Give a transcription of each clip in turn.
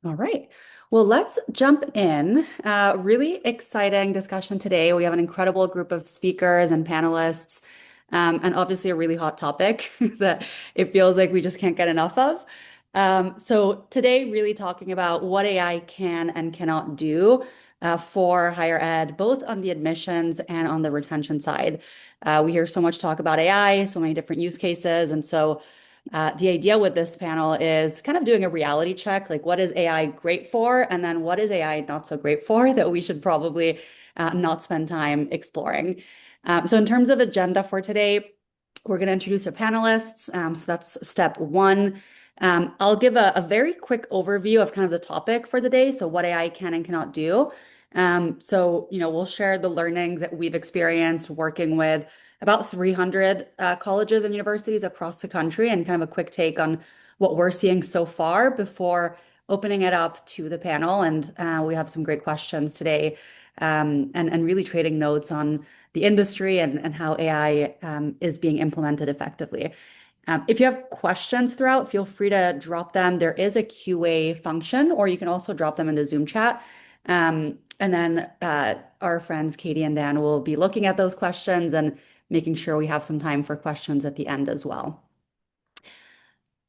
All right. Well, let's jump in. Really exciting discussion today. We have an incredible group of speakers and panelists, and obviously a really hot topic that it feels like we just can't get enough of. So today, really talking about what AI can and cannot do for higher ed, both on the admissions and on the retention side. We hear so much talk about AI, so many different use cases, and so the idea with this panel is kind of doing a reality check, like what is AI great for, and then what is AI not so great for that we should probably not spend time exploring. So in terms of agenda for today, we're going to introduce our panelists. So that's step one. I'll give a very quick overview of kind of the topic for the day, so what AI can and cannot do. We'll share the learnings that we've experienced working with about 300 colleges and universities across the country and kind of a quick take on what we're seeing so far before opening it up to the panel. And we have some great questions today and really trading notes on the industry and how AI is being implemented effectively. If you have questions throughout, feel free to drop them. There is a QA function, or you can also drop them in the Zoom chat. And then our friends Katie and Dan will be looking at those questions and making sure we have some time for questions at the end as well.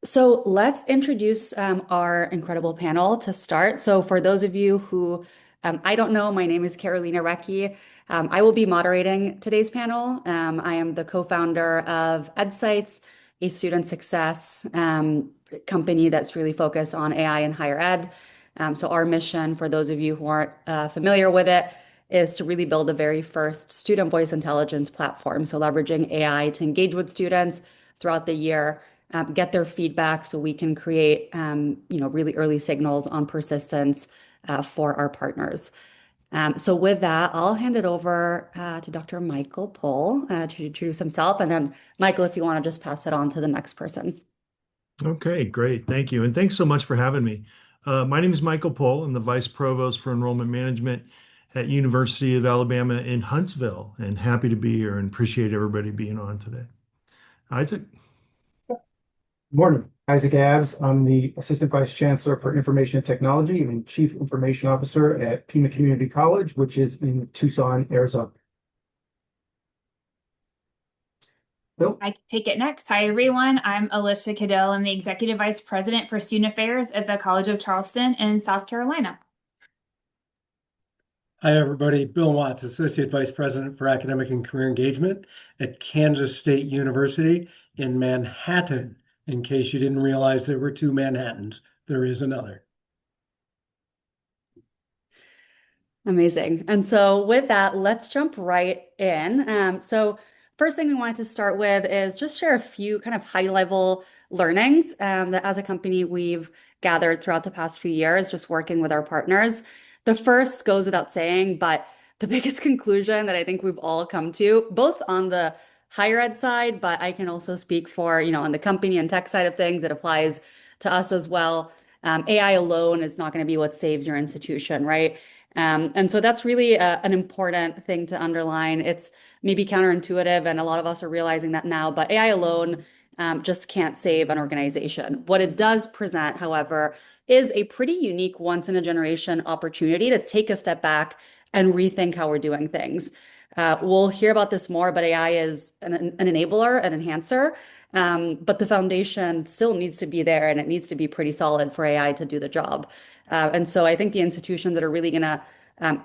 So let's introduce our incredible panel to start. So for those of you who I don't know, my name is Carolina Recchi. I will be moderating today's panel. I am the co-founder of EdSights, a student success company that's really focused on AI in higher ed. So our mission, for those of you who aren't familiar with it, is to really build the very first student voice intelligence platform. So leveraging AI to engage with students throughout the year, get their feedback so we can create really early signals on persistence for our partners. So with that, I'll hand it over to Dr. Michael Pohl to introduce himself. And then Michael, if you want to just pass it on to the next person. Okay, great. Thank you. And thanks so much for having me. My name is Michael Pohl. I'm the Vice Provost for Enrollment Management at University of Alabama in Huntsville, and happy to be here and appreciate everybody being on today. Isaac? Morning, Isaac Abbs. I'm the Assistant Vice Chancellor for Information Technology and Chief Information Officer at Pima Community College, which is in Tucson, Arizona. Bill? I take it next. Hi, everyone. I'm Alicia Caudill. I'm the Executive Vice President for Student Affairs at the College of Charleston in South Carolina. Hi, everybody. Bill Watts, Associate Vice President for Academic and Career Engagement at Kansas State University in Manhattan. In case you didn't realize there were two Manhattans, there is another. Amazing. And so with that, let's jump right in. So first thing we wanted to start with is just share a few kind of high-level learnings that as a company we've gathered throughout the past few years, just working with our partners. The first goes without saying, but the biggest conclusion that I think we've all come to, both on the higher ed side, but I can also speak for, on the company and tech side of things, it applies to us as well. AI alone is not going to be what saves your institution, right? And so that's really an important thing to underline. It's maybe counterintuitive, and a lot of us are realizing that now, but AI alone just can't save an organization. What it does present, however, is a pretty unique once-in-a-generation opportunity to take a step back and rethink how we're doing things. We'll hear about this more, but AI is an enabler, an enhancer, but the foundation still needs to be there, and it needs to be pretty solid for AI to do the job. And so I think the institutions that are really going to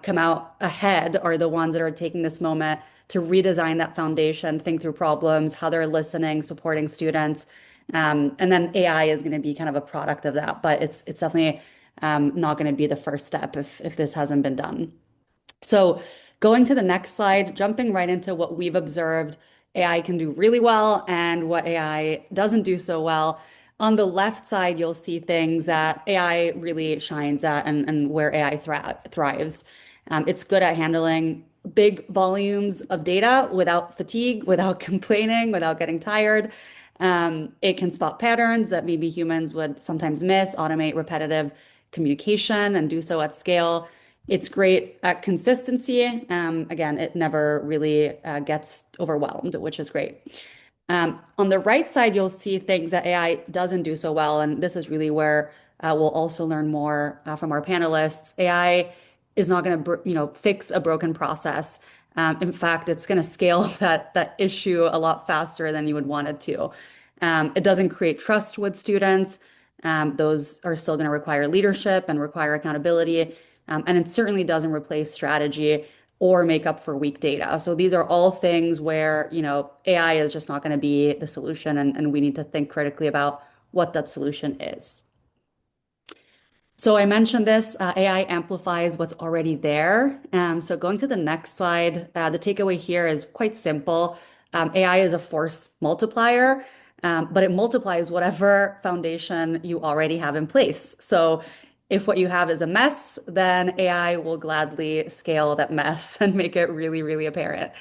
come out ahead are the ones that are taking this moment to redesign that foundation, think through problems, how they're listening, supporting students. And then AI is going to be kind of a product of that, but it's definitely not going to be the first step if this hasn't been done. So going to the next slide, jumping right into what we've observed AI can do really well and what AI doesn't do so well. On the left side, you'll see things that AI really shines at and where AI thrives. It's good at handling big volumes of data without fatigue, without complaining, without getting tired. It can spot patterns that maybe humans would sometimes miss, automate repetitive communication, and do so at scale. It's great at consistency. Again, it never really gets overwhelmed, which is great. On the right side, you'll see things that AI doesn't do so well, and this is really where we'll also learn more from our panelists. AI is not going to, fix a broken process. In fact, it's going to scale that issue a lot faster than you would want it to. It doesn't create trust with students. Those are still going to require leadership and require accountability. And it certainly doesn't replace strategy or make up for weak data. So these are all things where, AI is just not going to be the solution, and we need to think critically about what that solution is. So I mentioned this, AI amplifies what's already there. So going to the next slide, the takeaway here is quite simple. AI is a force multiplier, but it multiplies whatever foundation you already have in place. So if what you have is a mess, then AI will gladly scale that mess and make it really, really apparent.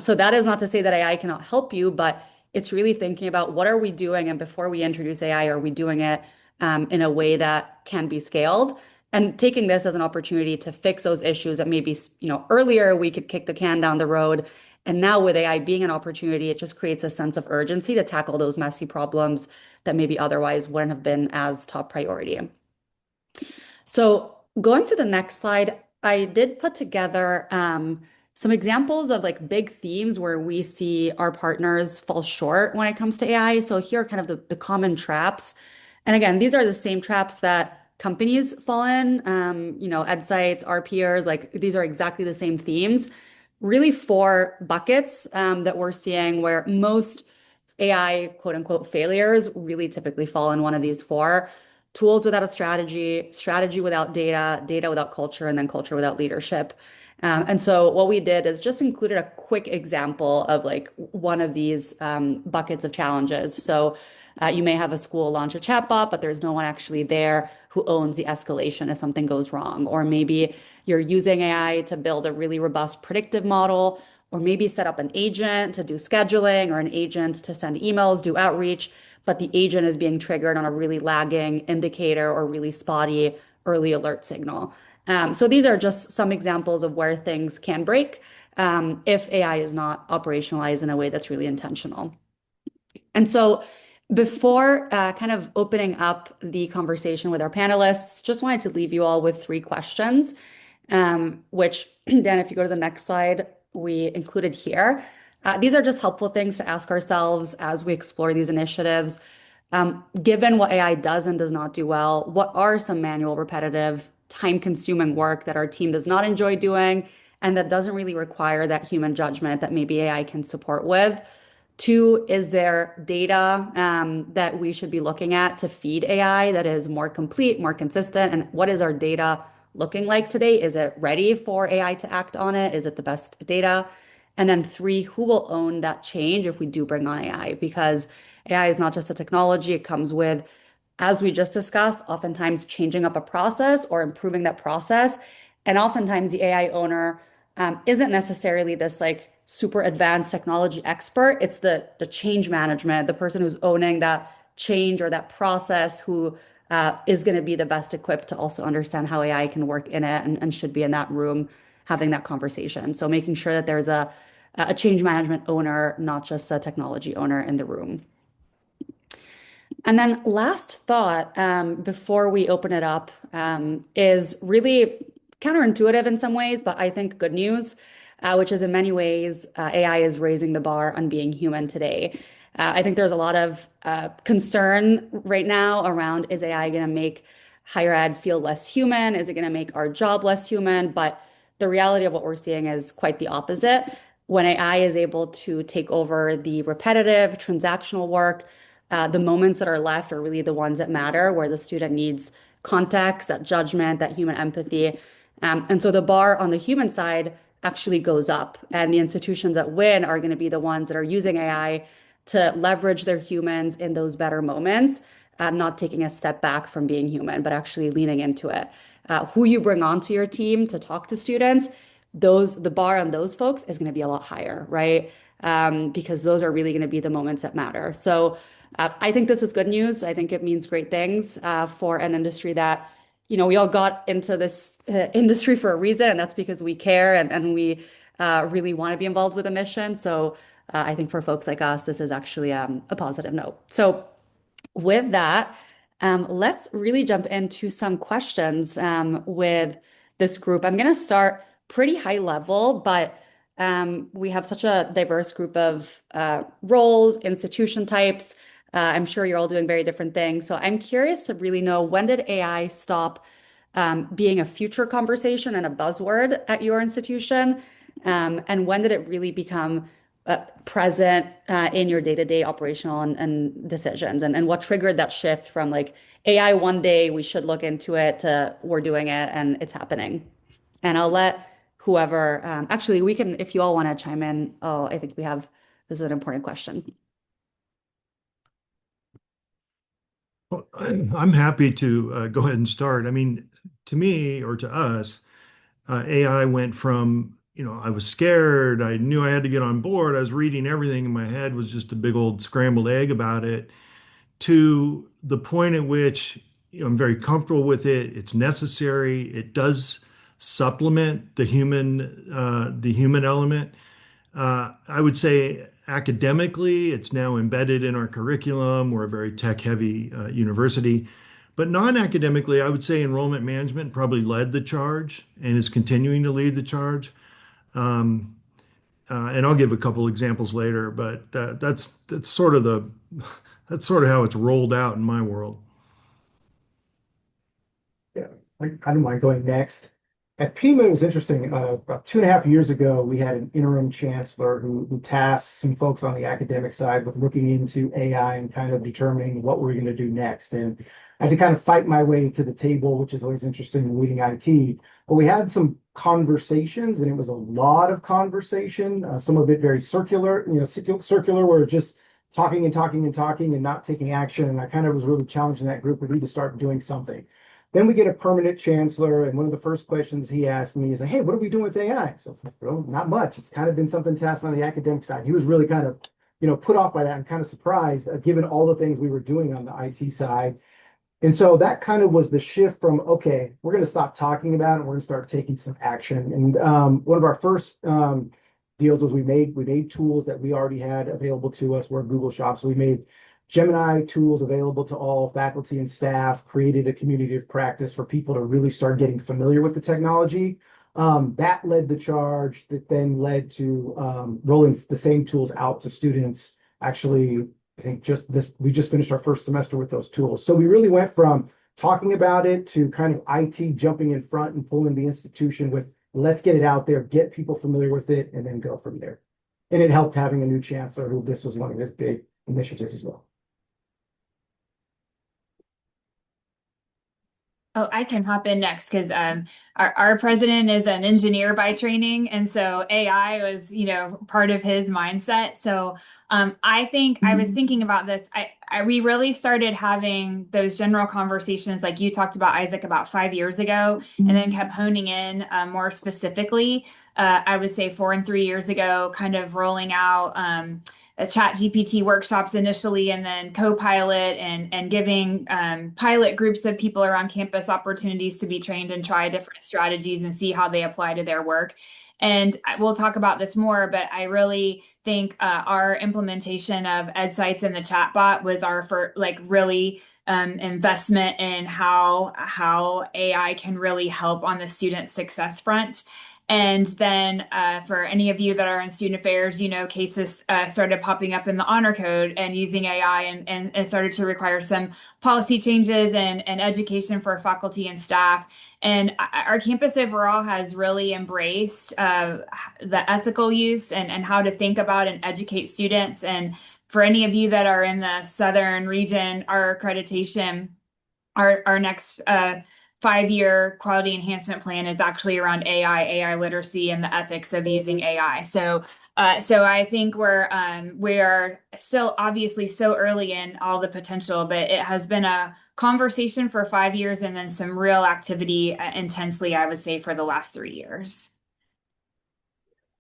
So that is not to say that AI cannot help you, but it's really thinking about what are we doing, and before we introduce AI, are we doing it in a way that can be scaled, and taking this as an opportunity to fix those issues that maybe, earlier we could kick the can down the road. And now with AI being an opportunity, it just creates a sense of urgency to tackle those messy problems that maybe otherwise wouldn't have been as top priority. So going to the next slide, I did put together some examples of like big themes where we see our partners fall short when it comes to AI. So here are kind of the common traps. And again, these are the same traps that companies fall in, EdSights, our peers, like these are exactly the same themes. Really four buckets that we're seeing where most AI quote unquote failures really typically fall in one of these four: tools without a strategy, strategy without data, data without culture, and then culture without leadership. And so what we did is just included a quick example of like one of these buckets of challenges. So you may have a school launch a chatbot, but there's no one actually there who owns the escalation if something goes wrong. Or maybe you're using AI to build a really robust predictive model, or maybe set up an agent to do scheduling or an agent to send emails, do outreach, but the agent is being triggered on a really lagging indicator or really spotty early alert signal. So these are just some examples of where things can break if AI is not operationalized in a way that's really intentional. And so before kind of opening up the conversation with our panelists, just wanted to leave you all with three questions, which then if you go to the next slide, we included here. These are just helpful things to ask ourselves as we explore these initiatives. Given what AI does and does not do well, what are some manual, repetitive, time-consuming work that our team does not enjoy doing and that doesn't really require that human judgment that maybe AI can support with? Two, is there data that we should be looking at to feed AI that is more complete, more consistent? And what is our data looking like today? Is it ready for AI to act on it? Is it the best data? And then three, who will own that change if we do bring on AI? Because AI is not just a technology, it comes with, as we just discussed, oftentimes changing up a process or improving that process. And oftentimes the AI owner isn't necessarily this like super advanced technology expert. It's the change management, the person who's owning that change or that process who is going to be the best equipped to also understand how AI can work in it and should be in that room having that conversation. So making sure that there's a change management owner, not just a technology owner in the room. And then last thought before we open it up is really counterintuitive in some ways, but I think good news, which is in many ways AI is raising the bar on being human today. I think there's a lot of concern right now around, is AI going to make higher ed feel less human? Is it going to make our job less human? But the reality of what we're seeing is quite the opposite. When AI is able to take over the repetitive transactional work, the moments that are left are really the ones that matter, where the student needs context, that judgment, that human empathy. And so the bar on the human side actually goes up. And the institutions that win are going to be the ones that are using AI to leverage their humans in those better moments, not taking a step back from being human, but actually leaning into it. Who you bring onto your team to talk to students, the bar on those folks is going to be a lot higher, right? Because those are really going to be the moments that matter. So I think this is good news. I think it means great things for an industry that, we all got into this industry for a reason, and that's because we care and we really want to be involved with a mission. So I think for folks like us, this is actually a positive note. So with that, Let's really jump into some questions with this group. I'm going to start pretty high level, but we have such a diverse group of roles, institution types. I'm sure you're all doing very different things. So I'm curious to really know, when did AI stop being a future conversation and a buzzword at your institution? And when did it really become present in your day-to-day operational and decisions? And what triggered that shift from like AI one day, we should look into it, to we're doing it and it's happening? And I'll let whoever, actually, we can, if you all want to chime in. Oh, I think this is an important question. Well, I'm happy to go ahead and start. I mean, to me or to us, AI went from, I was scared. I knew I had to get on board. I was reading everything in my head was just a big old scrambled egg about it, to the point at which, I'm very comfortable with it. It's necessary. It does supplement the human element. I would say academically, it's now embedded in our curriculum. We're a very tech-heavy university. But non-academically, I would say enrollment management probably led the charge and is continuing to lead the charge. Um, and I'll give a couple examples later, but that's sort of that's sort of how it's rolled out in my world. Yeah, I don't mind going next. At Pima, it was interesting. About 2.5 years ago, we had an interim chancellor who tasked some folks on the academic side with looking into AI and kind of determining what we're going to do next. And I had to kind of fight my way to the table, which is always interesting in leading IT. But we had some conversations, and it was a lot of conversation. Some of it very circular, circular, where it's just talking and talking and talking and not taking action. And I kind of was really challenging that group. We need to start doing something. Then we get a permanent chancellor, and one of the first questions he asked me is, "Hey, what are we doing with AI?" So, well, not much. It's kind of been something tasked on the academic side. He was really kind of, put off by that and kind of surprised, given all the things we were doing on the IT side. And so that kind of was the shift from, okay, we're going to stop talking about it and we're going to start taking some action. And one of our first deals was we made tools that we already had available to us. We're Google Shop, so we made Gemini tools available to all faculty and staff, created a community of practice for people to really start getting familiar with the technology. That led the charge that then led to rolling the same tools out to students. Actually, I think we just finished our first semester with those tools. So we really went from talking about it to kind of IT jumping in front and pulling the institution with, let's get it out there, get people familiar with it, and then go from there. And it helped having a new chancellor who this was one of his big initiatives as well. Oh, I can hop in next because our president is an engineer by training, and so AI was, part of his mindset. So I think I was thinking about this. We really started having those general conversations, like you talked about, Isaac, about 5 years ago, and then kept honing in more specifically. I would say 4 and 3 years ago, kind of rolling out chat GPT workshops initially, and then co-pilot and giving pilot groups of people around campus opportunities to be trained and try different strategies and see how they apply to their work. And we'll talk about this more, but I really think our implementation of EdSights and the chatbot was our really investment in how AI can really help on the student success front. And then for any of you that are in student affairs, cases started popping up in the honor code and using AI and started to require some policy changes and education for faculty and staff. And our campus overall has really embraced the ethical use and how to think about and educate students. And for any of you that are in the Southern region, our accreditation, our next 5-year quality enhancement plan is actually around AI literacy, and the ethics of using AI. So I think we're still obviously so early in all the potential, but it has been a conversation for 5 years and then some real activity intensely, I would say, for the last 3 years.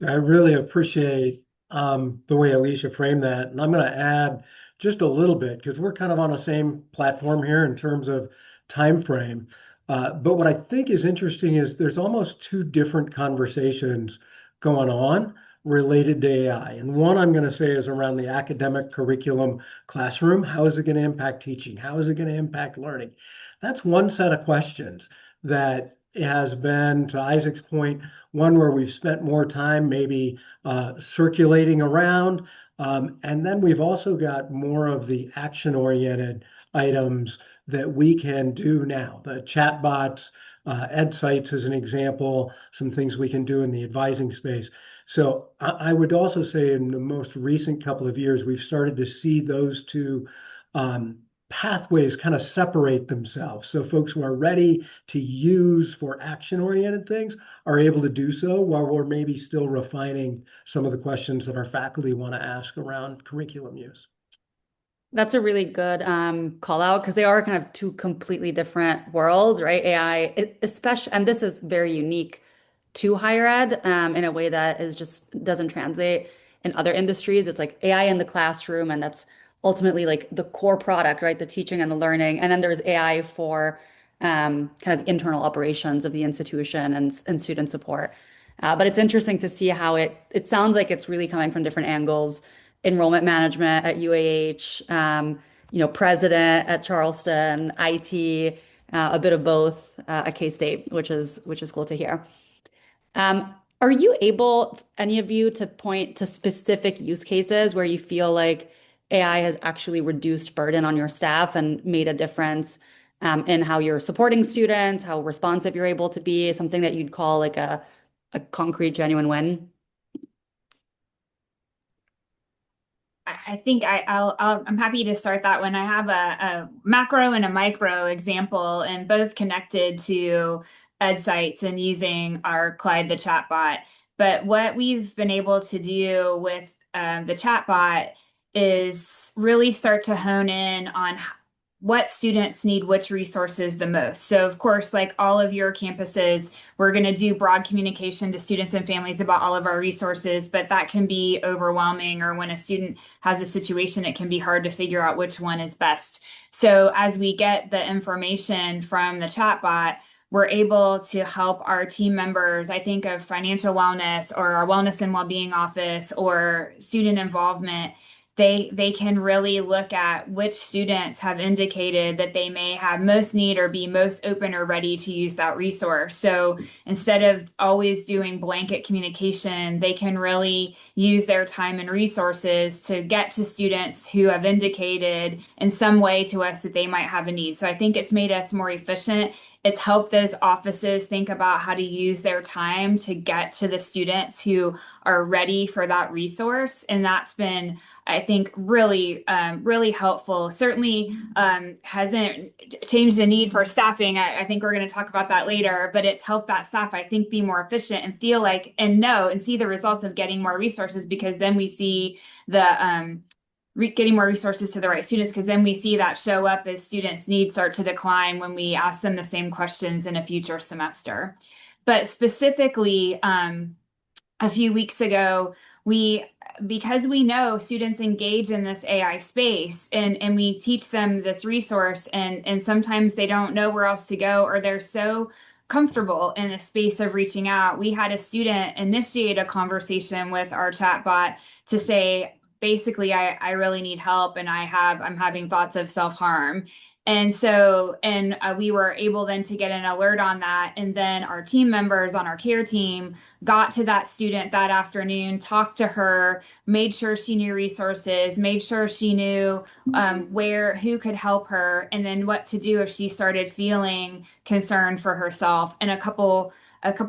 I really appreciate the way Alicia framed that. And I'm going to add just a little bit because we're kind of on the same platform here in terms of time frame. But what I think is interesting is there's almost 2 different conversations going on. related to AI. And one I'm going to say is around the academic curriculum classroom. How is it going to impact teaching? How is it going to impact learning? That's one set of questions that has been, to Isaac's point, one where we've spent more time maybe circulating around. And then we've also got more of the action-oriented items that we can do now. The chatbots, EdSights as an example, some things we can do in the advising space. So I would also say in the most recent couple of years, we've started to see those two pathways kind of separate themselves. So folks who are ready to use for action-oriented things are able to do so while we're maybe still refining some of the questions that our faculty want to ask around curriculum use. That's a really good call out because they are kind of two completely different worlds, right? AI, especially, and this is very unique to higher ed in a way that is just doesn't translate in other industries. It's like AI in the classroom, and that's ultimately like the core product, right? The teaching and the learning. And then there's AI for kind of the internal operations of the institution and student support. But it's interesting to see how it sounds like it's really coming from different angles. Enrollment management at UAH, president at Charleston, IT, a bit of both at K-State, which is cool to hear. Are you able, any of you, to point to specific use cases where you feel like AI has actually reduced burden on your staff and made a difference in how you're supporting students, how responsive you're able to be, something that you'd call like a concrete, genuine win? I think I'm happy to start that one. I have a macro and a micro example, and both connected to EdSights and using our Clyde the chatbot. But what we've been able to do with the chatbot is really start to hone in on what students need which resources the most. So of course, like all of your campuses, we're going to do broad communication to students and families about all of our resources, but that can be overwhelming, or when a student has a situation, it can be hard to figure out which one is best. So as we get the information from the chatbot, we're able to help our team members. I think of financial wellness or our wellness and well-being office or student involvement. They can really look at which students have indicated that they may have most need or be most open or ready to use that resource. So instead of always doing blanket communication, they can really use their time and resources to get to students who have indicated in some way to us that they might have a need. So I think it's made us more efficient. It's helped those offices think about how to use their time to get to the students who are ready for that resource. And that's been, I think, really, really helpful. Certainly hasn't changed the need for staffing. I think we're going to talk about that later, but it's helped that staff, I think, be more efficient and feel like and know and see the results of getting more resources, because then we see the getting more resources to the right students, because then we see that show up as students' needs start to decline when we ask them the same questions in a future semester. But specifically, a few weeks ago, because we know students engage in this AI space and we teach them this resource, and sometimes they don't know where else to go, or they're so comfortable in a space of reaching out. We had a student initiate a conversation with our chatbot to say, basically, I really need help, and I'm having thoughts of self-harm. And so, we were able then to get an alert on that. And then our team members on our care team got to that student that afternoon, talked to her, made sure she knew resources, made sure she knew who could help her, and then what to do if she started feeling concerned for herself. And a couple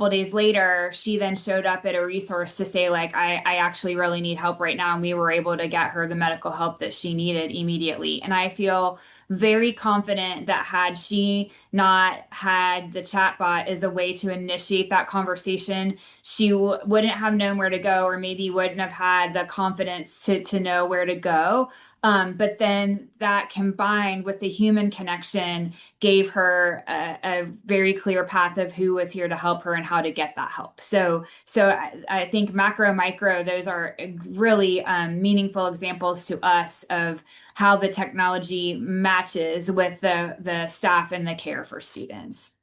days later, she then showed up at a resource to say, like, I actually really need help right now. And we were able to get her the medical help that she needed immediately. And I feel very confident that had she not had the chatbot as a way to initiate that conversation, she wouldn't have known where to go, or maybe wouldn't have had the confidence to know where to go. But then that combined with the human connection gave her a very clear path of who was here to help her and how to get that help. So I think macro, micro, those are really meaningful examples to us of how the technology matches with the staff and the care for students.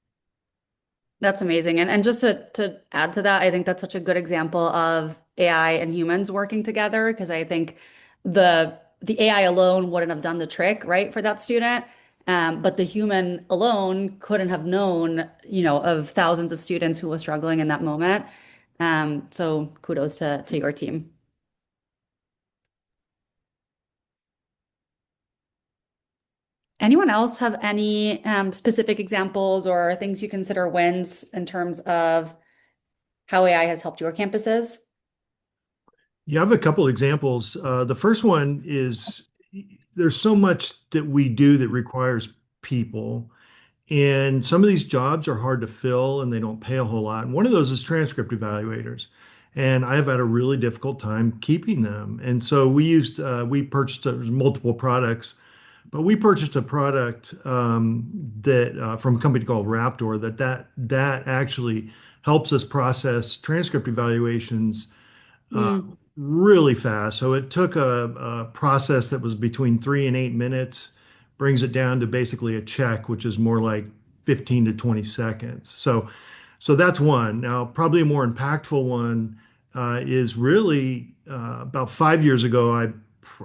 That's amazing. And just to add to that, I think that's such a good example of AI and humans working together, because I think the AI alone wouldn't have done the trick, right, for that student. But the human alone couldn't have known, of thousands of students who were struggling in that moment. So kudos to your team. Anyone else have any specific examples or things you consider wins in terms of how AI has helped your campuses? You have a couple examples. The first one is there's so much that we do that requires people. And some of these jobs are hard to fill and they don't pay a whole lot. And one of those is transcript evaluators. And I have had a really difficult time keeping them. And so we purchased multiple products, but we purchased a product that from a company called Raptor that actually helps us process transcript evaluations Mm, really fast. So it took a process that was between 3 and 8 minutes, brings it down to basically a check, which is more like 15 to 20 seconds. So that's one. Now, probably a more impactful one is really about 5 years ago,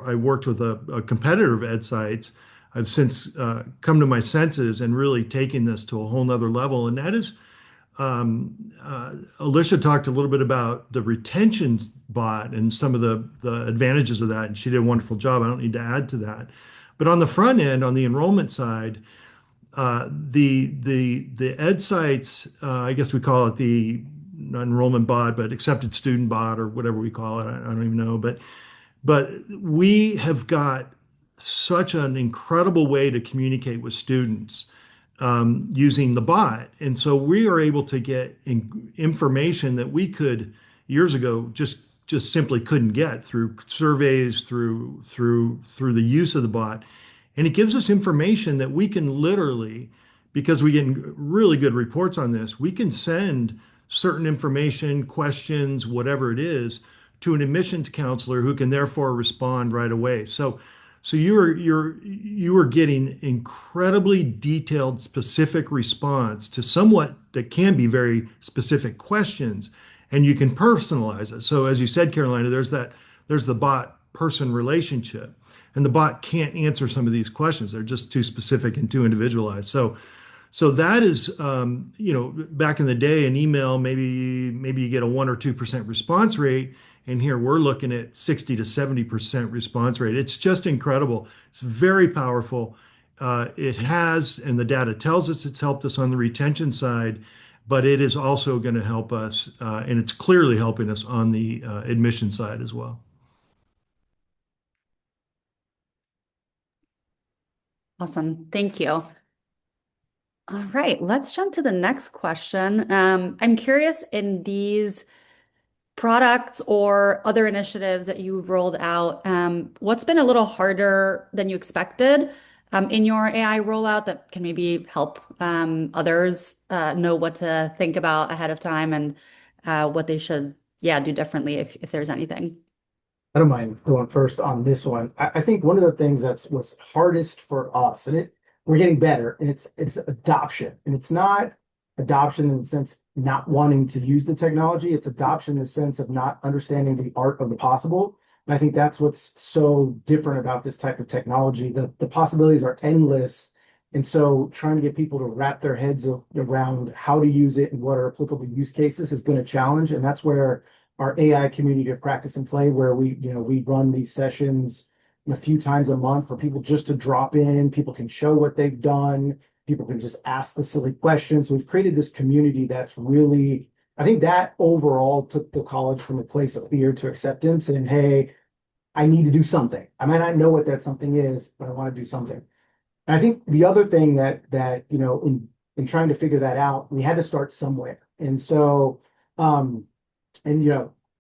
I worked with a competitor of EdSights. I've since come to my senses and really taken this to a whole nother level, and that is Alicia talked a little bit about the retention bot and some of the advantages of that, and she did a wonderful job. I don't need to add to that. But on the front end, on the enrollment side, the EdSights, I guess we call it the not enrollment bot, but accepted student bot or whatever we call it. I don't even know. But we have got such an incredible way to communicate with students using the bot. And so we are able to get information that we could years ago just simply couldn't get through surveys, through the use of the bot. And it gives us information that we can literally, because we get really good reports on this, we can send certain information, questions, whatever it is, to an admissions counselor who can therefore respond right away. So you are getting incredibly detailed, specific response to somewhat that can be very specific questions, and you can personalize it. So as you said, Carolina, there's the bot person relationship, and the bot can't answer some of these questions. They're just too specific and too individualized. So that is, back in the day, an email, maybe you get a 1 or 2% response rate. And here we're looking at 60 to 70% response rate. It's just incredible. It's very powerful. And the data tells us it's helped us on the retention side, but it is also going to help us, and it's clearly helping us on the admission side as well. awesome. Thank you. All right, let's jump to the next question. I'm curious in these products or other initiatives that you've rolled out, what's been a little harder than you expected in your AI rollout that can maybe help others know what to think about ahead of time and what they should, do differently if there's anything. I don't mind going first on this one. I think one of the things that's was hardest for us, and we're getting better, and it's adoption. And it's not adoption in the sense not wanting to use the technology, it's adoption in the sense of not understanding the art of the possible. And I think that's what's so different about this type of technology. The possibilities are endless. And so trying to get people to wrap their heads around how to use it and what are applicable use cases has been a challenge. And that's where our AI community of practice and play, where we run these sessions a few times a month for people just to drop in. People can show what they've done. People can just ask the silly questions. So we've created this community that's really, I think that overall took the college from a place of fear to acceptance and, hey, I need to do something. I might not know what that something is, but I want to do something. And I think the other thing that in trying to figure that out, we had to start somewhere. And so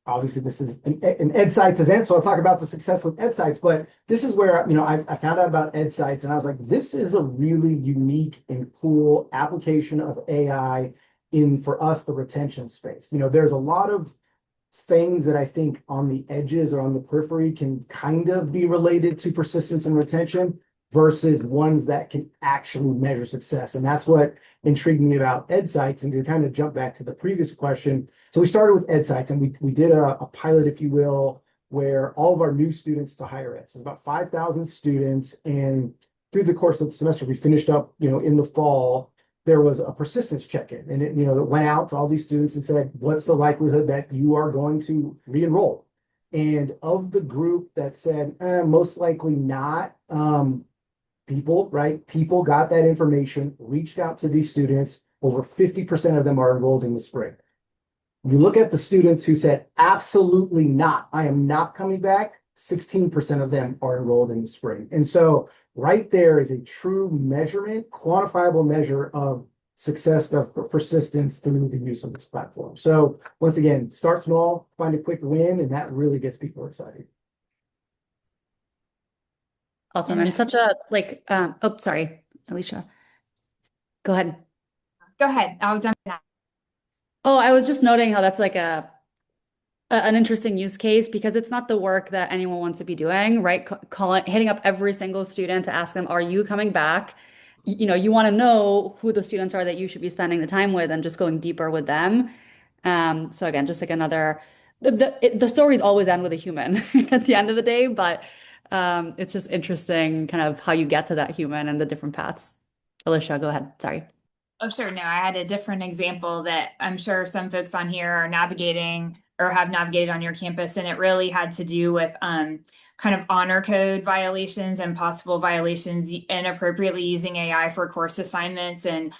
obviously this is an EdSights event, so I'll talk about the success with EdSights, but this is where, I found out about EdSights and I was like, this is a really unique and cool application of AI for us, the retention space. There's a lot of things that I think on the edges or on the periphery can kind of be related to persistence and retention. versus ones that can actually measure success. And that's what intrigued me about EdSights. And to kind of jump back to the previous question, so we started with EdSights and we did a pilot, if you will, where all of our new students to higher ed, so about 5,000 students. And through the course of the semester, we finished up, in the fall, there was a persistence check-in, and it went out to all these students and said, what's the likelihood that you are going to re-enroll? And of the group that said, most likely not, people got that information, reached out to these students. Over 50% of them are enrolled in the spring. You look at the students who said, absolutely not, I am not coming back, 16% of them are enrolled in the spring. And so right there is a true measurement, quantifiable measure of success, of persistence through the use of this platform. So once again, start small, find a quick win, and that really gets people excited. Awesome. And such a oh, sorry, Alicia. Go ahead. Go ahead. I'll jump in. Oh, I was just noting how that's like an interesting use case because it's not the work that anyone wants to be doing, right? Hitting up every single student to ask them, are you coming back? You want to know who the students are that you should be spending the time with and just going deeper with them. So again, just like another, the stories always end with a human at the end of the day, but it's just interesting kind of how you get to that human and the different paths. Alicia, go ahead. Sorry. Oh, sure. No, I had a different example that I'm sure some folks on here are navigating or have navigated on your campus, and it really had to do with kind of honor code violations and possible violations inappropriately using AI for course assignments. And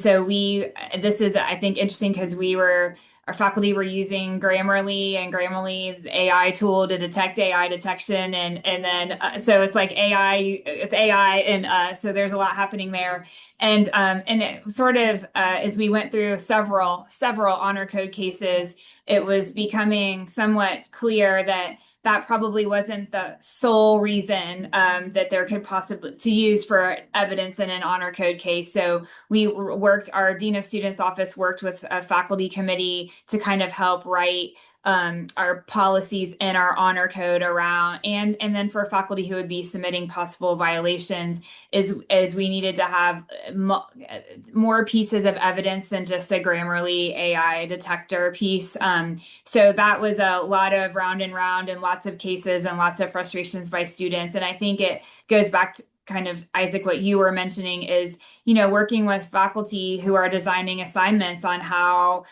so this is, I think, interesting because our faculty were using Grammarly, and Grammarly, the AI tool to detect AI detection. And then, so it's like AI, it's AI. And so there's a lot happening there. And it sort of, as we went through several honor code cases, it was becoming somewhat clear that probably wasn't the sole reason that there could possibly to use for evidence in an honor code case. So our Dean of Students office worked with a faculty committee to kind of help write our policies and our honor code around, and then for faculty who would be submitting possible violations, is we needed to have more pieces of evidence than just a Grammarly AI detector piece. So that was a lot of round and round and lots of cases and lots of frustrations by students. And I think it goes back to kind of, Isaac, what you were mentioning is, working with faculty who are designing assignments on how,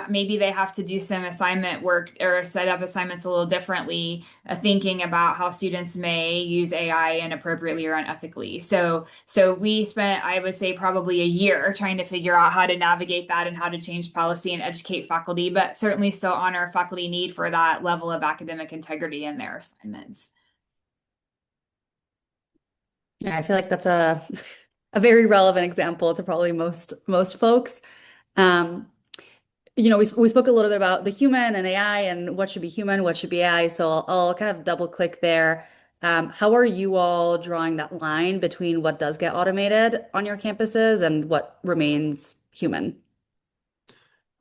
maybe they have to do some assignment work or set up assignments a little differently, thinking about how students may use AI inappropriately or unethically. So we spent, I would say, probably a year trying to figure out how to navigate that and how to change policy and educate faculty, but certainly still honor faculty need for that level of academic integrity in their assignments. Yeah, I feel like that's a very relevant example to probably most folks. We spoke a little bit about the human and AI and what should be human, what should be AI. So I'll kind of double click there. How are you all drawing that line between what does get automated on your campuses and what remains human?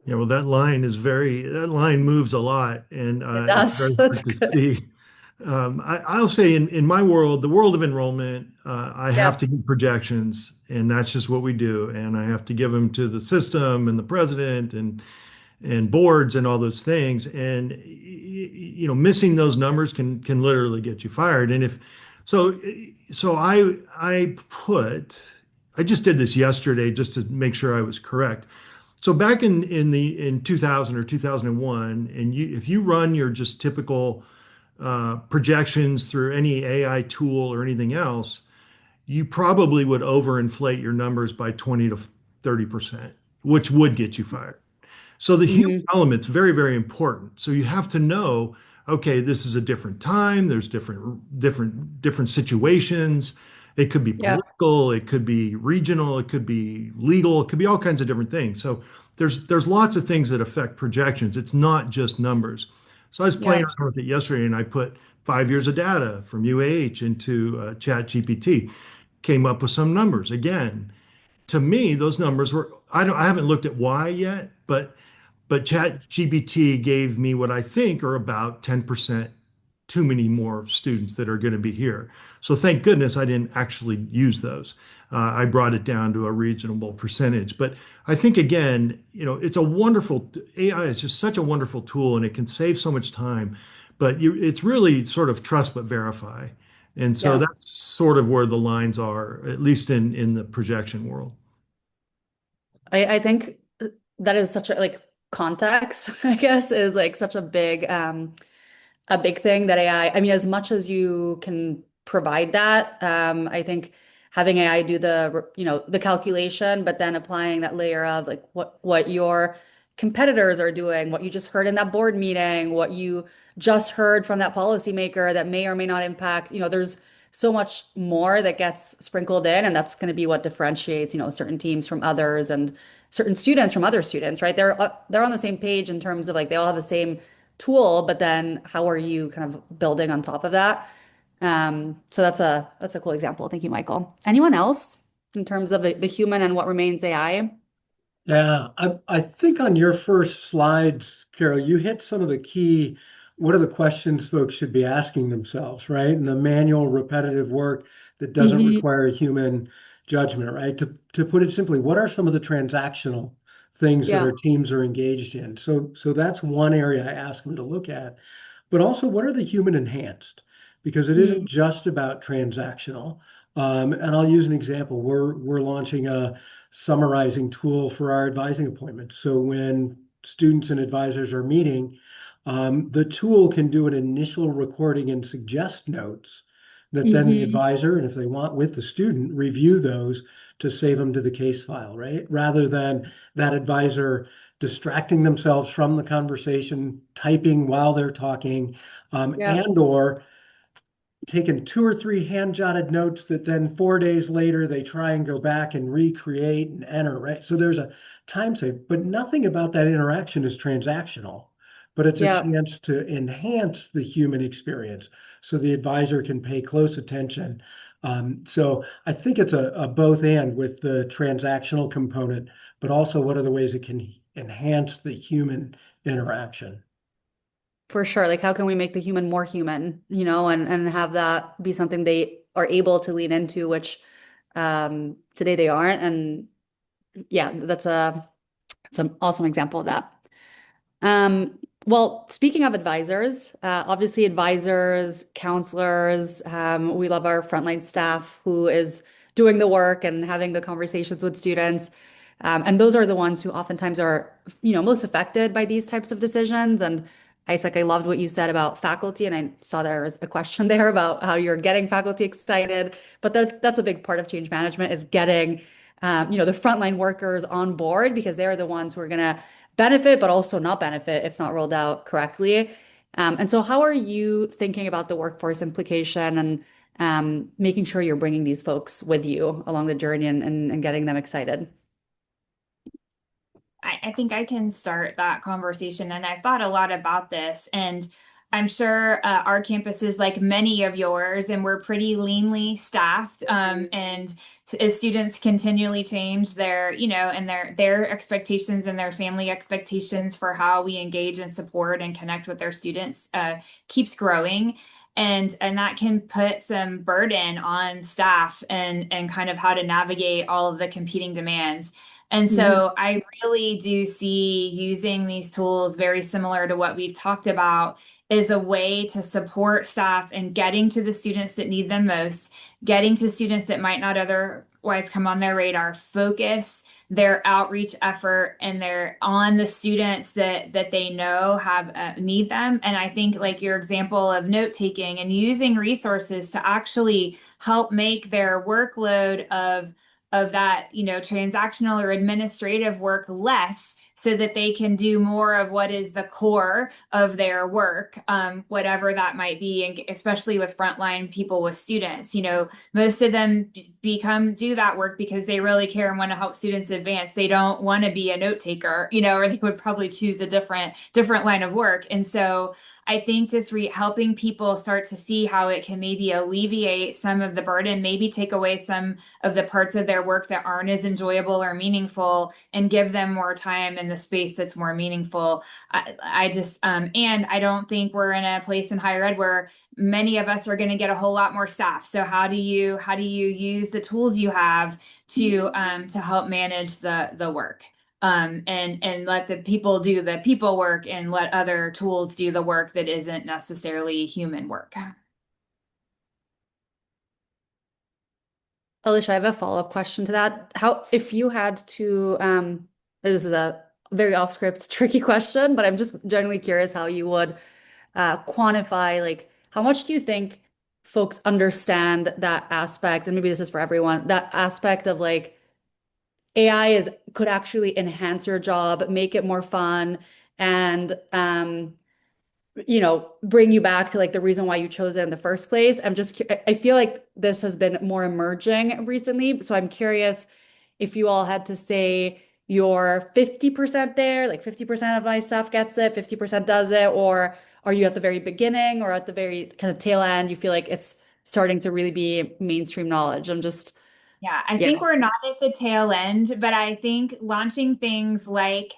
Yeah, well, that line moves a lot, and It it's does. very That's hard to good. see. I'll say in my world, the world of enrollment, I have Yeah. to give projections, and that's just what we do. And I have to give them to the system and the president and boards and all those things. And missing those numbers can literally get you fired. And if so, I just did this yesterday just to make sure I was correct. So back in 2000 or 2001, and if you run your just typical projections through any AI tool or anything else, you probably would overinflate your numbers by 20 to 30%, which would get you fired. So the human Hmm. element's very, very important. So you have to know, okay, this is a different time. There's different situations. It could be Yeah. political, it could be regional, it could be legal, it could be all kinds of different things. So there's lots of things that affect projections. It's not just numbers. So I was playing Yeah. around with it yesterday, and I put 5 years of data from UAH into Chat GPT, came up with some numbers. Again, to me, those numbers were, I haven't looked at why yet, but ChatGPT gave me what I think are about 10% too many more students that are going to be here. So thank goodness I didn't actually use those. I brought it down to a reasonable percentage. But I think again, it's a wonderful AI is just such a wonderful tool, and it can save so much time. But it's really sort of trust but verify. And so Yeah. that's sort of where the lines are, at least in the projection world. I think that is such a like context, I guess, is like such a big thing that I mean, as much as you can provide that, I think having AI do the calculation, but then applying that layer of like what your competitors are doing, what you just heard in that board meeting, what you just heard from that policymaker that may or may not impact, there's so much more that gets sprinkled in, and that's going to be what differentiates, certain teams from others and certain students from other students, right? They're on the same page in terms of like they all have the same tool, but then how are you kind of building on top of that? So that's a cool example. Thank you, Michael. Anyone else in terms of the human and what remains AI? Yeah, I think on your first slides, Carol, you hit some of the key, what are the questions folks should be asking themselves, right? And the manual repetitive work that doesn't Hmm. require a human judgment, right? To put it simply, what are some of the transactional things that Yeah. our teams are engaged in? So that's one area I ask them to look at. But also, what are the human enhanced? Because it isn't Mm. just about transactional. And I'll use an example. We're launching a summarizing tool for our advising appointments. So when students and advisors are meeting, the tool can do an initial recording and suggest notes that then the Hmm. advisor, and if they want with the student, review those to save them to the case file, right? Rather than that advisor distracting themselves from the conversation, typing while they're talking, Yeah. and or taken 2 or 3 hand jotted notes that then 4 days later they try and go back and recreate and enter, right? So there's a time save, but nothing about that interaction is transactional, but it's a Yeah. chance to enhance the human experience so the advisor can pay close attention. So I think it's a both and with the transactional component, but also what are the ways it can enhance the human interaction. For sure. Like how can we make the human more human, and have that be something they are able to lean into, which today they aren't. And yeah, that's an awesome example of that. Well, speaking of advisors, obviously advisors, counselors, we love our frontline staff who is doing the work and having the conversations with students. And those are the ones who oftentimes are, most affected by these types of decisions. And Isaac, I loved what you said about faculty, and I saw there was a question there about how you're getting faculty excited. But that's a big part of change management is getting, the frontline workers on board because they're the ones who are going to benefit, but also not benefit if not rolled out correctly. And so, how are you thinking about the workforce implication and making sure you're bringing these folks with you along the journey and getting them excited? I think I can start that conversation. And I've thought a lot about this. And I'm sure our campus is like many of yours, and we're pretty leanly staffed. And as students continually change their, and their expectations and their family expectations for how we engage and support and connect with their students keeps growing. And that can put some burden on staff and kind of how to navigate all of the competing demands. And Mhm. so I really do see using these tools very similar to what we've talked about as a way to support staff and getting to the students that need them most, getting to students that might not otherwise come on their radar, focus their outreach effort and they're on the students that they know have need them. And I think like your example of note taking and using resources to actually help make their workload of that, transactional or administrative work less so that they can do more of what is the core of their work, whatever that might be, and especially with frontline people with students. Most of them do that work because they really care and want to help students advance. They don't want to be a note taker, or they would probably choose a different line of work. And so I think just helping people start to see how it can maybe alleviate some of the burden, maybe take away some of the parts of their work that aren't as enjoyable or meaningful, and give them more time and in the space that's more meaningful. I just and I don't think we're in a place in higher ed where many of us are going to get a whole lot more staff. So how do you use the tools you have to help manage the work? And let the people do the people work and let other tools do the work that isn't necessarily human work. Alicia, I have a follow-up question to that. If you had to, this is a very off-script, tricky question, but I'm just generally curious how you would quantify, like, how much do you think folks understand that aspect, and maybe this is for everyone, that aspect of like AI could actually enhance your job, make it more fun, and bring you back to like the reason why you chose it in the first place. I feel like this has been more emerging recently. So I'm curious if you all had to say you're 50% there, like 50% of my staff gets it, 50% does it, or are you at the very beginning or at the very kind of tail end? You feel like it's starting to really be mainstream knowledge. Yeah, I think we're not at the tail end, but I think launching things like,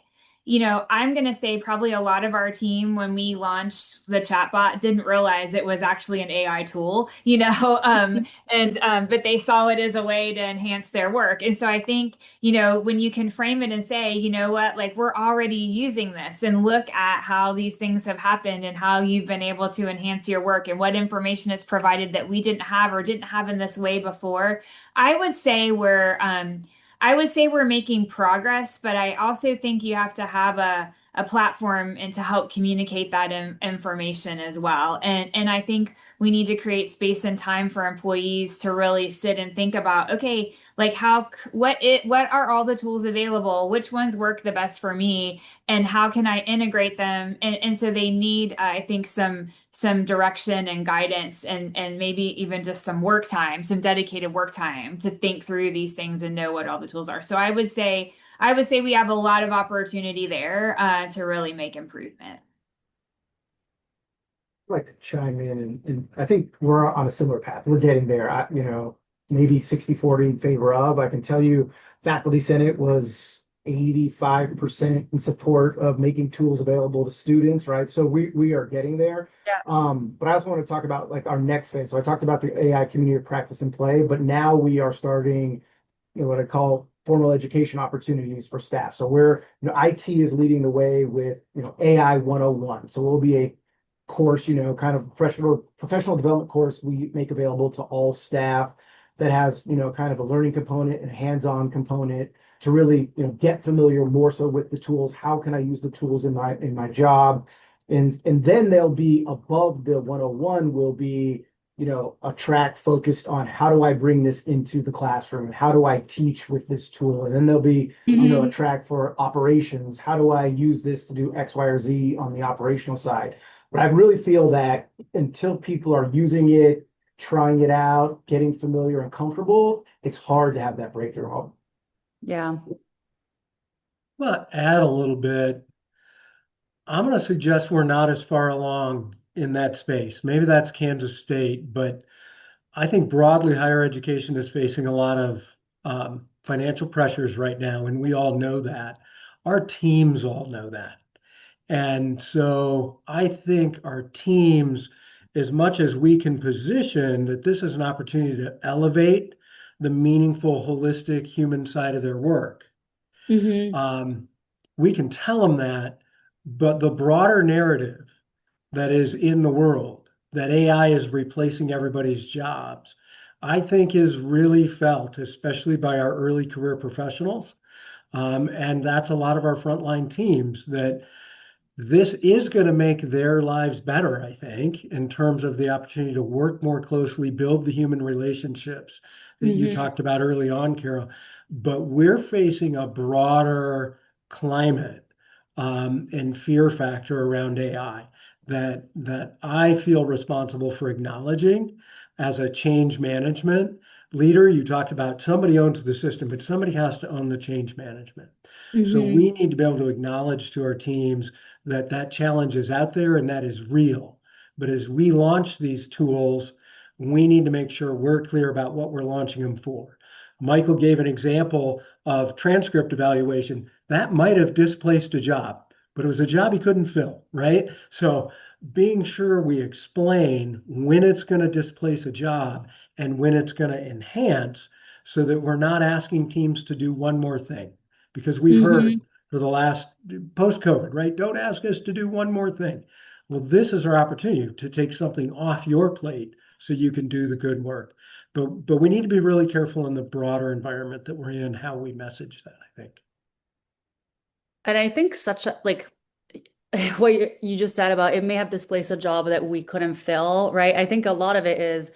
I'm going to say probably a lot of our team, when we launched the chatbot, didn't realize it was actually an AI tool, but they saw it as a way to enhance their work. And so I think, when you can frame it and say, you know what, like we're already using this, and look at how these things have happened and how you've been able to enhance your work and what information it's provided that we didn't have or didn't have in this way before. I would say we're making progress, but I also think you have to have a platform and to help communicate that information as well. And I think we need to create space and time for employees to really sit and think about, okay, like what are all the tools available? Which ones work the best for me? And how can I integrate them? And so they need, I think, some direction and guidance, and maybe even just some work time, some dedicated work time to think through these things and know what all the tools are. So I would say we have a lot of opportunity there to really make improvement. I'd like to chime in, and I think we're on a similar path. We're getting there. Maybe 60-40 in favor of. I can tell you, Faculty Senate was 85% in support of making tools available to students, right? So we are getting there. Yeah. But I also want to talk about like our next phase. So I talked about the AI community of practice and play, but now we are starting, what I call formal education opportunities for staff. So IT is leading the way with, AI 101. So we'll be a course, kind of professional development course we make available to all staff that has, kind of a learning component and a hands-on component to really, get familiar more so with the tools. How can I use the tools in my job? And then they'll be above the 101 will be, a track focused on how do I bring this into the classroom? How do I teach with this tool? And then there'll be, a track for operations. How do I use this to do X, Y, or Z on the operational side? But I really feel that until people are using it, trying it out, getting familiar and comfortable, it's hard to have that breakthrough. Yeah. Well, add a little bit. I'm going to suggest we're not as far along in that space. Maybe that's Kansas State, but I think broadly higher education is facing a lot of financial pressures right now, and we all know that. Our teams all know that. And so I think our teams, as much as we can position that this is an opportunity to elevate the meaningful, holistic human side of their work, we can tell them that, but the broader narrative that is in the world, that AI is replacing everybody's jobs, I think is really felt, especially by our early career professionals. And that's a lot of our frontline teams, that this is going to make their lives better, I think, in terms of the opportunity to work more closely, build the human relationships that you talked about early on, Carol. But we're facing a broader climate and fear factor around AI that I feel responsible for acknowledging as a change management leader. You talked about somebody owns the system, but somebody has to own the change management. So we need to be able to acknowledge to our teams that challenge is out there and that is real. But as we launch these tools, we need to make sure we're clear about what we're launching them for. Michael gave an example of transcript evaluation. that might have displaced a job, but it was a job he couldn't fill, right? So being sure we explain when it's going to displace a job and when it's going to enhance, so that we're not asking teams to do one more thing. Because we've heard Hmm. for the last post-COVID, right? Don't ask us to do one more thing. Well, this is our opportunity to take something off your plate so you can do the good work. But we need to be really careful in the broader environment that we're in, how we message that, I think. And I think such a like what you just said about it may have displaced a job that we couldn't fill, right? I think a lot of it is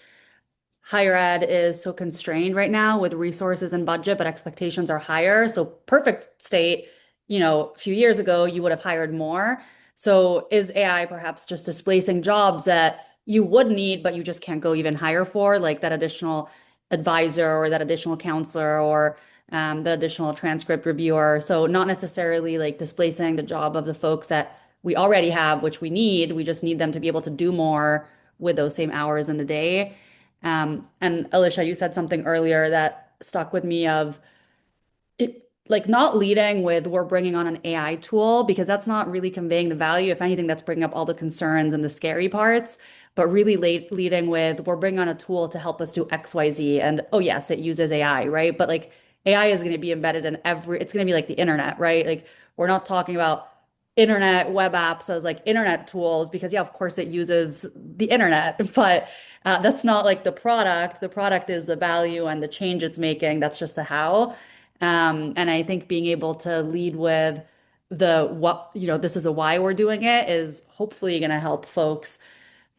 higher ed is so constrained right now with resources and budget, but expectations are higher. So perfect state, a few years ago, you would have hired more. So is AI perhaps just displacing jobs that you would need, but you just can't go even higher for, like that additional advisor or that additional counselor or the additional transcript reviewer? So not necessarily like displacing the job of the folks that we already have, which we need. We just need them to be able to do more with those same hours in the day. And Alicia, you said something earlier that stuck with me of it, like not leading with we're bringing on an AI tool because that's not really conveying the value. If anything, that's bringing up all the concerns and the scary parts, but really leading with we're bringing on a tool to help us do XYZ. And oh, yes, it uses AI, right? But like AI is going to be embedded in it's going to be like the internet, right? Like we're not talking about internet web apps as like internet tools because, yeah, of course it uses the internet, but that's not like the product. The product is the value and the change it's making. That's just the how. And I think being able to lead with the what, this is a why we're doing it is hopefully going to help folks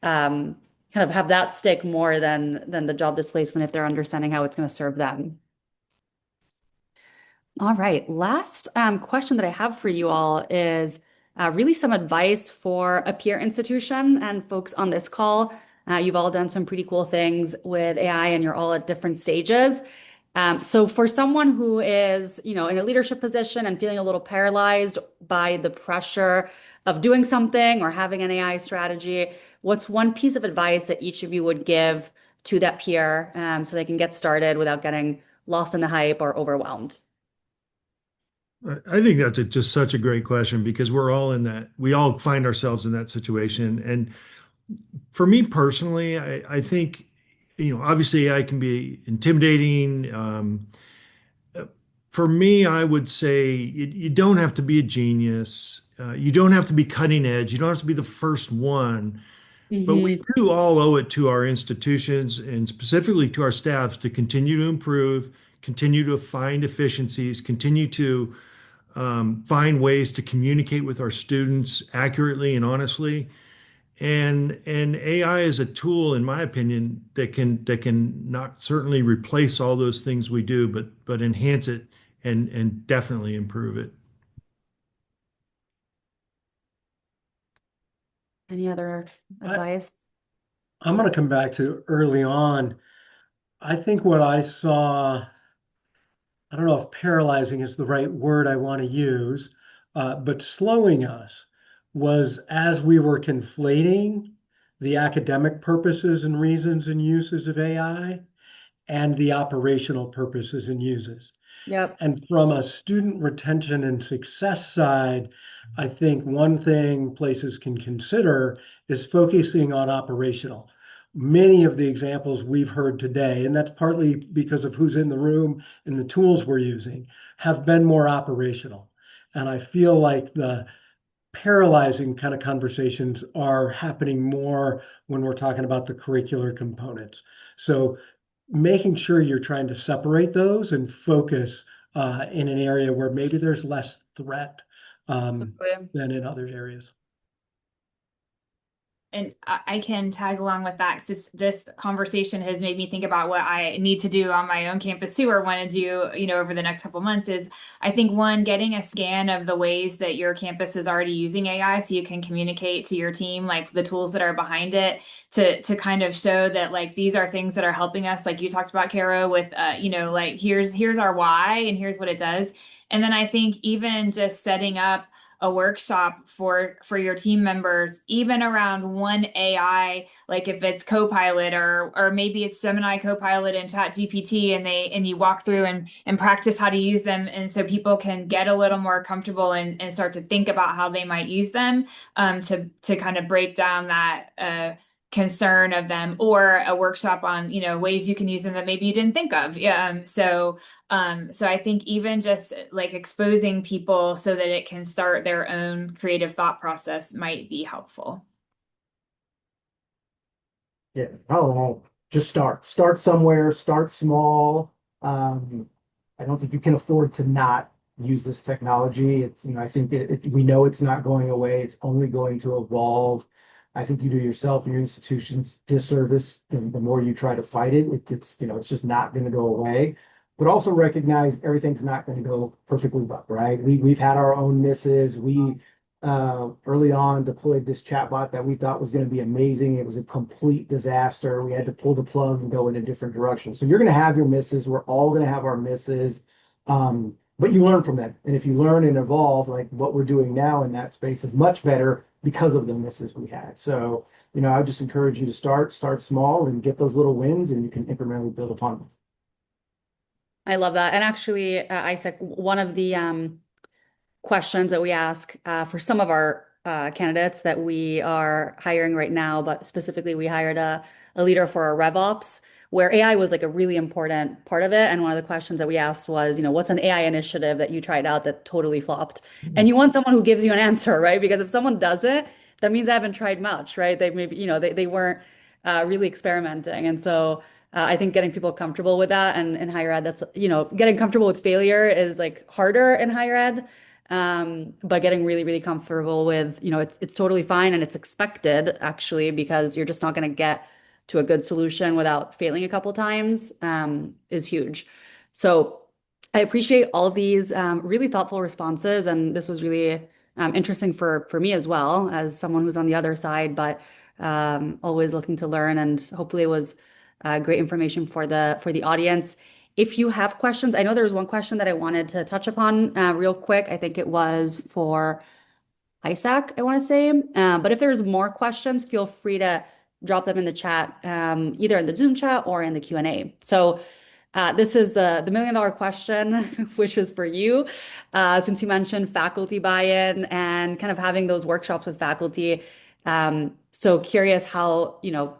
kind of have that stick more than the job displacement if they're understanding how it's going to serve them. All right. Last question that I have for you all is really some advice for a peer institution and folks on this call. You've all done some pretty cool things with AI and you're all at different stages. So for someone who is, in a leadership position and feeling a little paralyzed by the pressure of doing something or having an AI strategy, what's one piece of advice that each of you would give to that peer so they can get started without getting lost in the hype or overwhelmed? I think that's just such a great question because we all find ourselves in that situation. And for me personally, I think, obviously I can be intimidating. For me, I would say you don't have to be a genius. You don't have to be cutting edge. You don't have to be the first one. But we Hmm. do all owe it to our institutions and specifically to our staff to continue to improve, continue to find efficiencies, continue to find ways to communicate with our students accurately and honestly. And AI is a tool, in my opinion, that can not certainly replace all those things we do, but enhance it and definitely improve it. Any other I, advice? I'm going to come back to early on. I think what I saw, I don't know if paralyzing is the right word I want to use, but slowing us was as we were conflating the academic purposes and reasons and uses of AI and the operational purposes and uses. Yep. And from a student retention and success side, I think one thing places can consider is focusing on operational. Many of the examples we've heard today, and that's partly because of who's in the room and the tools we're using, have been more operational. And I feel like the paralyzing kind of conversations are happening more when we're talking about the curricular components. So making sure you're trying to separate those and focus in an area where maybe there's less threat Totally. than in other areas. And I can tag along with that because this conversation has made me think about what I need to do on my own campus too, or want to do, over the next couple of months is I think one, getting a scan of the ways that your campus is already using AI so you can communicate to your team, like the tools that are behind it to kind of show that like these are things that are helping us. Like you talked about, Caro, with, like here's our why and here's what it does. And then I think even just setting up a workshop for your team members, even around one AI, like if it's Copilot or maybe it's Gemini Copilot and Chat GPT, and you walk through and practice how to use them, and so people can get a little more comfortable and start to think about how they might use them, to kind of break down that concern of them, or a workshop on, ways you can use them that maybe you didn't think of. Yeah. So I think even just like exposing people so that it can start their own creative thought process might be helpful. Yeah. Oh, just start somewhere, start small. I don't think you can afford to not use this technology. I think we know it's not going away. It's only going to evolve. I think you do yourself and your institutions disservice the more you try to fight it. It's just not going to go away. But also recognize everything's not going to go perfectly well, right? We've had our own misses. We early on deployed this chatbot that we thought was going to be amazing. It was a complete disaster. We had to pull the plug and go in a different direction. So you're going to have your misses. We're all going to have our misses. But you learn from them. And if you learn and evolve, like what we're doing now in that space is much better because of the misses we had. So, I would just encourage you to start small and get those little wins, and you can incrementally build upon them. I love that. And actually, Isaac, one of the questions that we ask for some of our candidates that we are hiring right now, but specifically we hired a leader for our RevOps, where AI was like a really important part of it. And one of the questions that we asked was, what's an AI initiative that you tried out that totally flopped? And you want someone who gives you an answer, right? Because if someone doesn't, that means they haven't tried much, right? They maybe, they weren't really experimenting. And so I think getting people comfortable with that, and in higher ed, that's, getting comfortable with failure is like harder in higher ed. But getting really, really comfortable with, it's totally fine and it's expected actually, because you're just not going to get to a good solution without failing a couple times, is huge. So I appreciate all of these really thoughtful responses, and this was really interesting for me as well as someone who's on the other side, but always looking to learn, and hopefully it was great information for the audience. If you have questions, I know there was one question that I wanted to touch upon real quick. I think it was for Isaac, I want to say. But if there's more questions, feel free to drop them in the chat, either in the Zoom chat or in the Q&A. So this is the $1 million question, which was for you, since you mentioned faculty buy-in and kind of having those workshops with faculty. So curious how,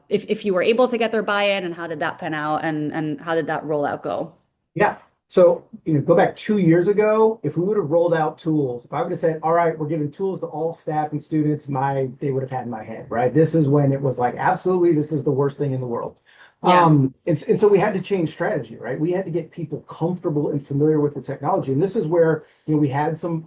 if you were able to get their buy-in, and how did that pan out, and how did that rollout go? Yeah. So, go back 2 years ago, if we would have rolled out tools, if I would have said, all right, we're giving tools to all staff and students, they would have had my head, right? This is when it was like, absolutely, this is the worst thing in the world. Yeah. And so we had to change strategy, right? We had to get people comfortable and familiar with the technology. And this is where, we had some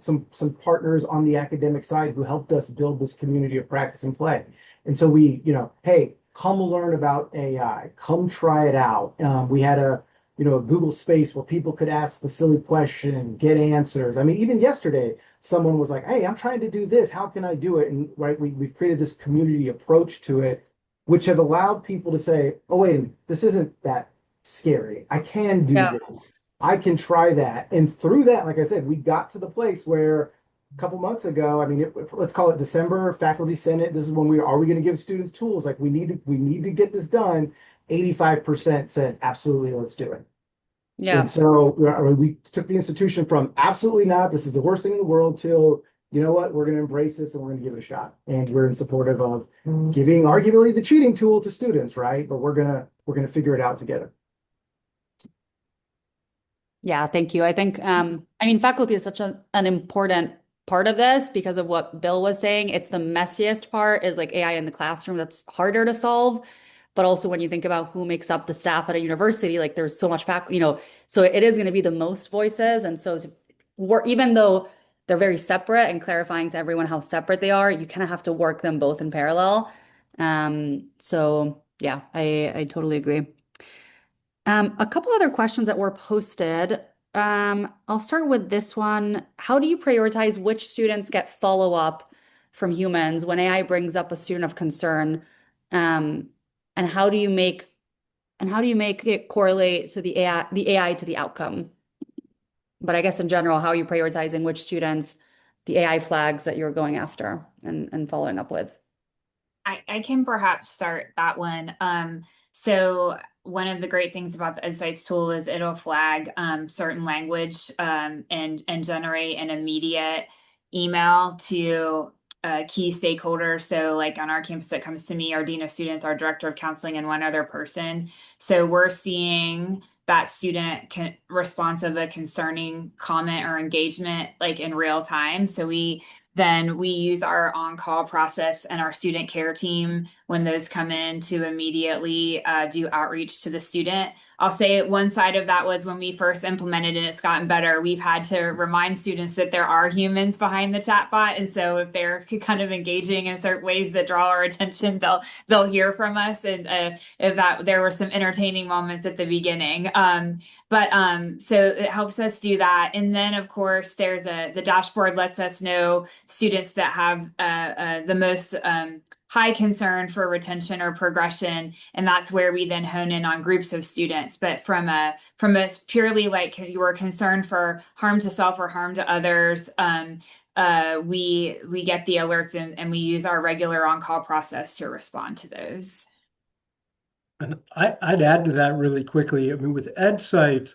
partners on the academic side who helped us build this community of practice and play. And so we, hey, come learn about AI, come try it out. We had a Google Space where people could ask the silly question and get answers. I mean, even yesterday, someone was like, hey, I'm trying to do this. How can I do it? And right, we've created this community approach to it, which have allowed people to say, oh, wait, this isn't that scary. I can do this. I can try that. And through that, like I said, we got to the place where a couple months ago, I mean, let's call it December, faculty senate. This is when are we going to give students tools? Like we need to get this done. 85% said, absolutely, let's do it. Yeah. And so we took the institution from absolutely not, this is the worst thing in the world, till, you know what, we're going to embrace this and we're going to give it a shot. And we're in supportive of giving arguably the cheating tool to students, right? But we're gonna figure it out together. Yeah, thank you. I think, faculty is such an important part of this because of what Bill was saying. It's the messiest part is like AI in the classroom that's harder to solve. But also when you think about who makes up the staff at a university, like there's so much faculty, so it is going to be the most voices. And so even though they're very separate, and clarifying to everyone how separate they are, you kind of have to work them both in parallel. So yeah, I totally agree. A couple other questions that were posted. I'll start with this one. How do you prioritize which students get follow-up from humans when AI brings up a student of concern? And how do you make it correlate to the AI to the outcome? But I guess in general, how are you prioritizing which students the AI flags that you're going after and following up with? I can perhaps start that one. So one of the great things about the EdSights tool is it'll flag certain language and generate an immediate email to key stakeholders. So like on our campus, it comes to me, our dean of students, our director of counseling, and one other person. So we're seeing that student response of a concerning comment or engagement like in real time. So then we use our on-call process and our student care team when those come in to immediately do outreach to the student. I'll say one side of that was when we first implemented and it's gotten better, we've had to remind students that there are humans behind the chatbot. And so if they're kind of engaging in certain ways that draw our attention, they'll hear from us. And if that there were some entertaining moments at the beginning. So it helps us do that. And then of course there's the dashboard lets us know students that have the most high concern for retention or progression, and that's where we then hone in on groups of students. But from a purely like you were concerned for harm to self or harm to others, we get the alerts and we use our regular on-call process to respond to those. And I'd add to that really quickly. I mean, with EdSights,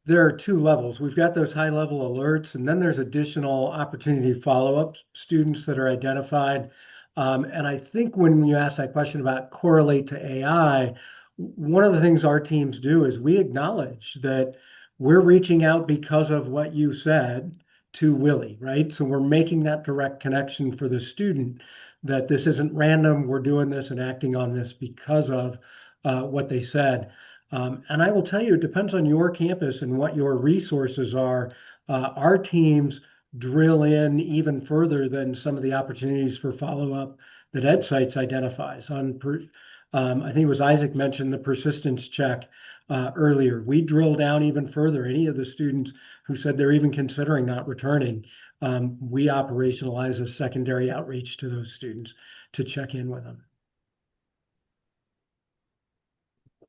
there are two levels. We've got those high level alerts, and then there's additional opportunity follow-up students that are identified. And I think when you ask that question about correlate to AI, one of the things our teams do is we acknowledge that we're reaching out because of what you said to Willie, right? So we're making that direct connection for the student that this isn't random. We're doing this and acting on this because of what they said. And I will tell you, it depends on your campus and what your resources are. Our teams drill in even further than some of the opportunities for follow-up that EdSights identifies. I think it was Isaac mentioned the persistence check earlier. We drill down even further. Any of the students who said they're even considering not returning, we operationalize a secondary outreach to those students to check in with them.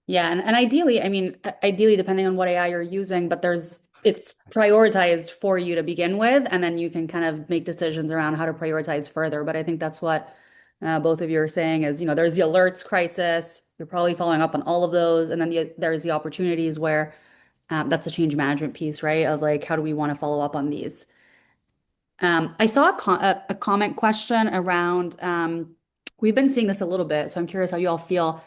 Yeah, and ideally, I mean, ideally, depending on what AI you're using, but it's prioritized for you to begin with, and then you can kind of make decisions around how to prioritize further. But I think that's what both of you are saying is, there's the alerts crisis. You're probably following up on all of those, and then there's the opportunities where that's a change management piece, right? Of like, how do we want to follow up on these? I saw a comment question around, we've been seeing this a little bit, so I'm curious how you all feel.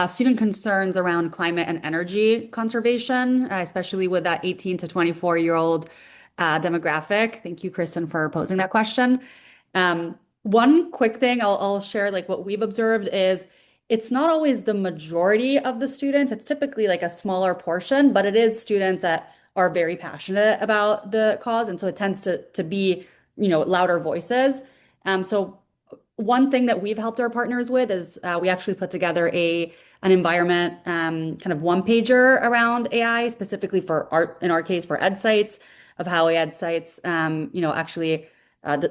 Student concerns around climate and energy conservation, especially with that 18 to 24-year-old demographic. Thank you, Kristen, for posing that question. One quick thing I'll share, like what we've observed is it's not always the majority of the students. It's typically like a smaller portion, but it is students that are very passionate about the cause. And so it tends to be, louder voices. So one thing that we've helped our partners with is we actually put together an environment kind of one pager around AI, specifically for art, in our case for EdSights, of how EdSights actually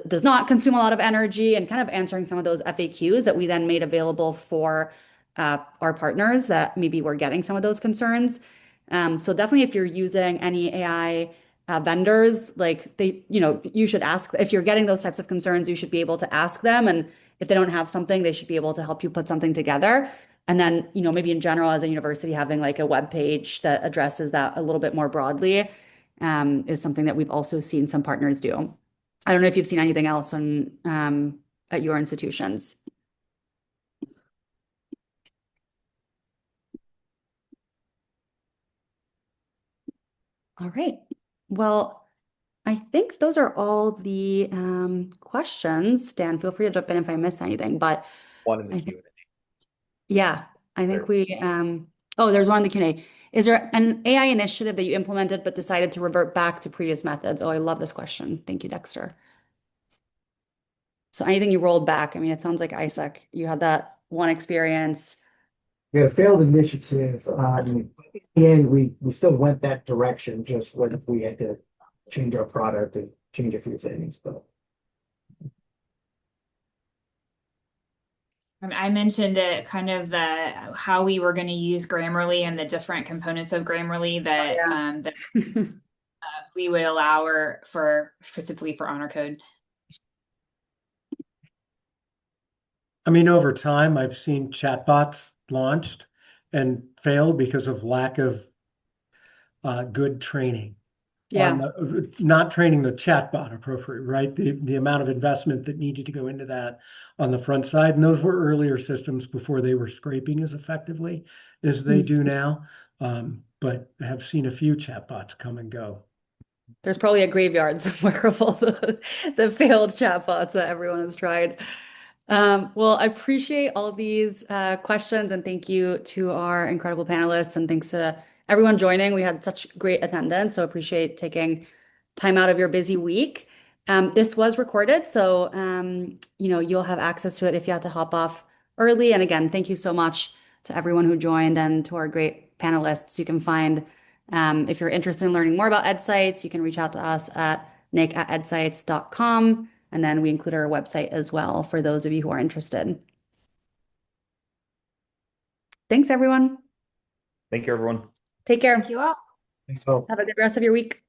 does not consume a lot of energy, and kind of answering some of those FAQs that we then made available for our partners that maybe were getting some of those concerns. So definitely if you're using any AI vendors, like you should ask if you're getting those types of concerns, you should be able to ask them. And if they don't have something, they should be able to help you put something together. And then, maybe in general, as a university, having like a web page that addresses that a little bit more broadly is something that we've also seen some partners do. I don't know if you've seen anything else at your institutions. All right. Well, I think those are all the questions. Dan, feel free to jump in if I missed anything, but One in the I think, Q&A. yeah, I think there's one in the Q&A. Is there an AI initiative that you implemented but decided to revert back to previous methods? Oh, I love this question. Thank you, Dexter. So anything you rolled back, I mean, it sounds like Isaac, you had that one experience. We had a failed initiative. In the end, we still went that direction, just when we had to change our product and change a few things. But I mentioned it kind of how we were going to use Grammarly and the different components of Grammarly that we would allow or for specifically for honor code. I mean, over time, I've seen chatbots launched and fail because of lack of good training. Yeah. Not training the chatbot appropriately, right? The amount of investment that needed to go into that on the front side. And those were earlier systems before they were scraping as effectively as they do now. But I have seen a few chatbots come and go. There's probably a graveyard somewhere of all the failed chatbots that everyone has tried. Well, I appreciate all these questions and thank you to our incredible panelists and thanks to everyone joining. We had such great attendance, so appreciate taking time out of your busy week. This was recorded, so you'll have access to it if you had to hop off early. And again, thank you so much to everyone who joined and to our great panelists. You can find, if you're interested in learning more about EdSights, you can reach out to us at nick@edsights.com. And then we include our website as well for those of you who are interested. Thanks, everyone. Thank you, everyone. Take care. Thank you all. So. Have a good rest of your week.